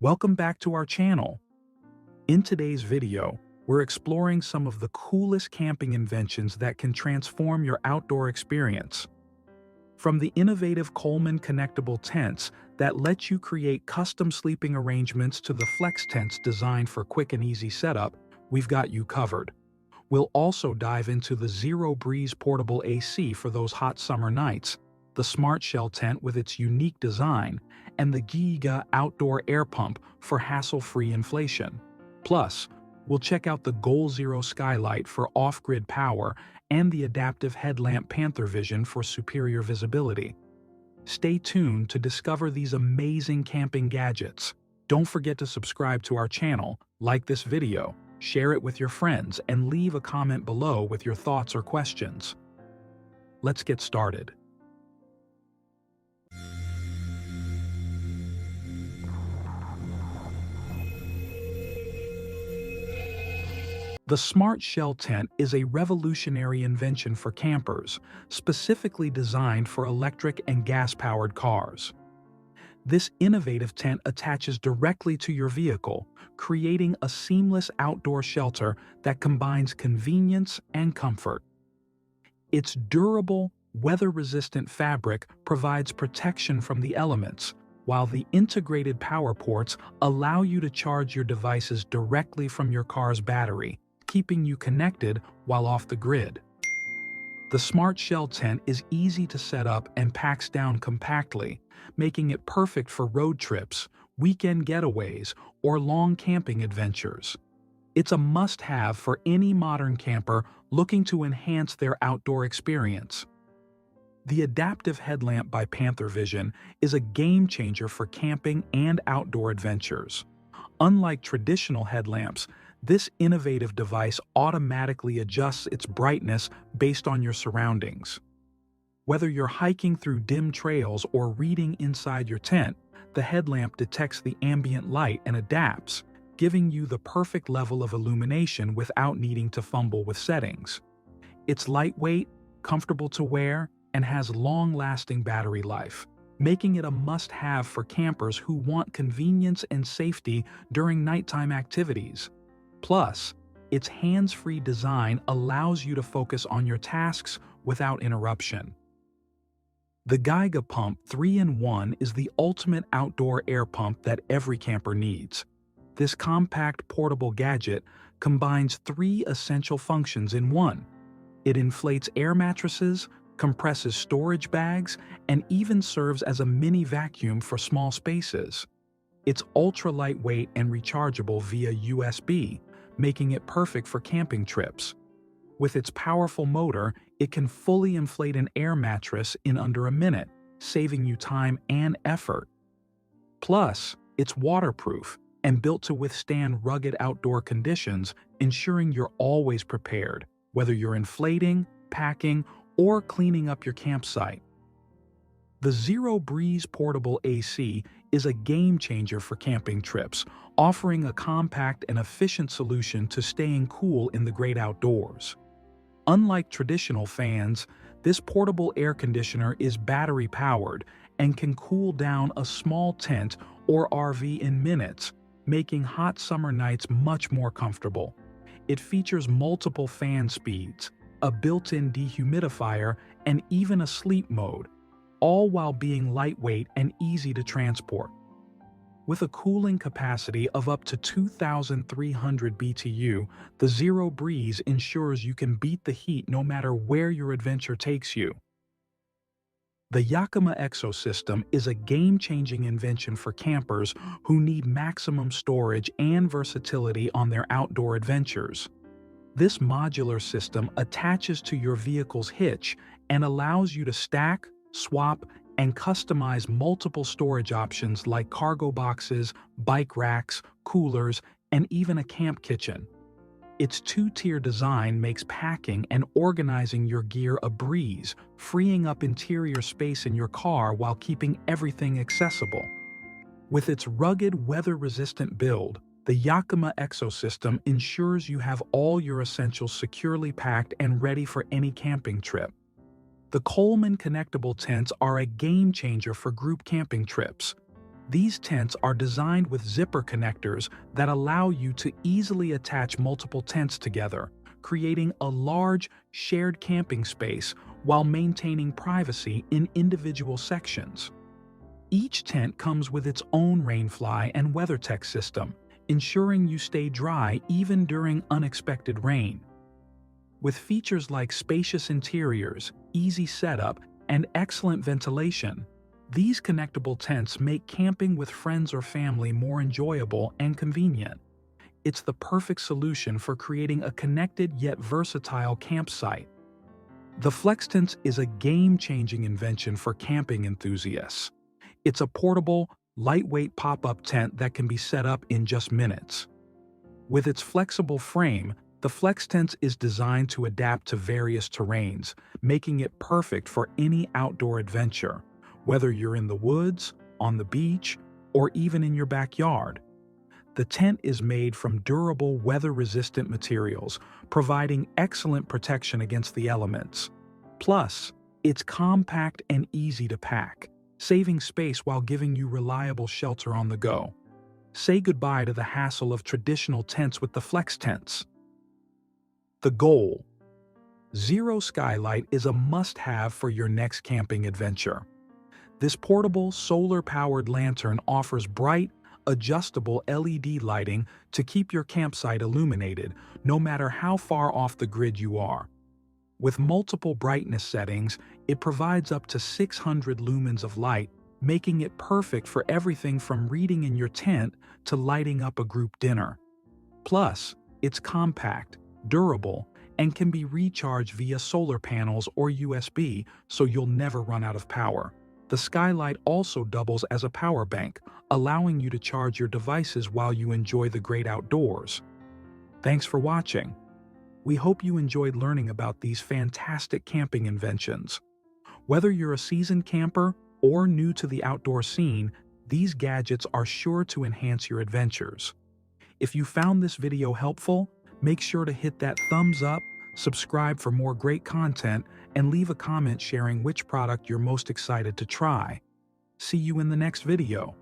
Welcome back to our channel. In today's video, we're exploring some of the coolest camping inventions that can transform your outdoor experience. From the innovative Colemon connectable tents that let you create custom sleeping arrangements to the Flextents designed for quick and easy setup, we've got you covered. We'll also dive into the Zero Breeze portable AC for those hot summer nights, the Smart Shell tent with its unique design, and the GIGA outdoor air pump for hassle-free inflation. Plus, we'll check out the Goal Zero Skylight for off-grid power and the adaptive headlamp PantherVision for superior visibility. Stay tuned to discover these amazing camping gadgets. Don't forget to subscribe to our channel, like this video, share it with your friends, and leave a comment below with your thoughts or questions. Let's get started. The Smart Shell tent is a revolutionary invention for campers, specifically designed for electric and gas-powered cars. This innovative tent attaches directly to your vehicle, creating a seamless outdoor shelter that combines convenience and comfort. Its durable, weather-resistant fabric provides protection from the elements, while the integrated power ports allow you to charge your devices directly from your car's battery, keeping you connected while off the grid. The Smart Shell tent is easy to set up and packs down compactly, making it perfect for road trips, weekend getaways, or long camping adventures. It's a must-have for any modern camper looking to enhance their outdoor experience. The adaptive headlamp by PantherVision is a game-changer for camping and outdoor adventures. Unlike traditional headlamps, this innovative device automatically adjusts its brightness based on your surroundings. Whether you're hiking through dim trails or reading inside your tent, the headlamp detects the ambient light and adapts, giving you the perfect level of illumination without needing to fumble with settings. It's lightweight, comfortable to wear, and has long-lasting battery life, making it a must-have for campers who want convenience and safety during nighttime activities. Plus, its hands-free design allows you to focus on your tasks without interruption. The GIGA Pump 3-in-1 is the ultimate outdoor air pump that every camper needs. This compact portable gadget combines 3 essential functions in one. It inflates air mattresses, compresses storage bags, and even serves as a mini vacuum for small spaces. It's ultra-lightweight and rechargeable via USB, making it perfect for camping trips. With its powerful motor, it can fully inflate an air mattress in under a minute, saving you time and effort. Plus, it's waterproof and built to withstand rugged outdoor conditions, ensuring you're always prepared, whether you're inflating, packing, or cleaning up your campsite. The Zero Breeze portable AC is a game-changer for camping trips, offering a compact and efficient solution to staying cool in the great outdoors. Unlike traditional fans, this portable air conditioner is battery-powered and can cool down a small tent or RV in minutes, making hot summer nights much more comfortable. It features multiple fan speeds, a built-in dehumidifier, and even a sleep mode, all while being lightweight and easy to transport. With a cooling capacity of up to 2,300 BTU, the Zero Breeze ensures you can beat the heat no matter where your adventure takes you. The Yakima Exo System is a game-changing invention for campers who need maximum storage and versatility on their outdoor adventures. This modular system attaches to your vehicle's hitch and allows you to stack, swap, and customize multiple storage options like cargo boxes, bike racks, coolers, and even a camp kitchen. Its 2-tier design makes packing and organizing your gear a breeze, freeing up interior space in your car while keeping everything accessible. With its rugged, weather-resistant build, the Yakima Exo System ensures you have all your essentials securely packed and ready for any camping trip. The Coleman connectable tents are a game-changer for group camping trips. These tents are designed with zipper connectors that allow you to easily attach multiple tents together, creating a large, shared camping space while maintaining privacy in individual sections. Each tent comes with its own rainfly and WeatherTech system, ensuring you stay dry even during unexpected rain. With features like spacious interiors, easy setup, and excellent ventilation, these connectable tents make camping with friends or family more enjoyable and convenient. It's the perfect solution for creating a connected yet versatile campsite. The Flextents is a game-changing invention for camping enthusiasts. It's a portable, lightweight pop-up tent that can be set up in just minutes. With its flexible frame, the Flextents is designed to adapt to various terrains, making it perfect for any outdoor adventure, whether you're in the woods, on the beach, or even in your backyard. The tent is made from durable, weather-resistant materials, providing excellent protection against the elements. Plus, it's compact and easy to pack, saving space while giving you reliable shelter on the go. Say goodbye to the hassle of traditional tents with the Flextents. The goal. Zero Skylight is a must-have for your next camping adventure. This portable, solar-powered lantern offers bright, adjustable LED lighting to keep your campsite illuminated, no matter how far off the grid you are. With multiple brightness settings, it provides up to 600 lumens of light, making it perfect for everything from reading in your tent to lighting up a group dinner. Plus, it's compact, durable, and can be recharged via solar panels or USB, so you'll never run out of power. The Skylight also doubles as a power bank, allowing you to charge your devices while you enjoy the great outdoors. Thanks for watching. We hope you enjoyed learning about these fantastic camping inventions. Whether you're a seasoned camper or new to the outdoor scene, these gadgets are sure to enhance your adventures. If you found this video helpful, make sure to hit that thumbs up, subscribe for more great content, and leave a comment sharing which product you're most excited to try. See you in the next video.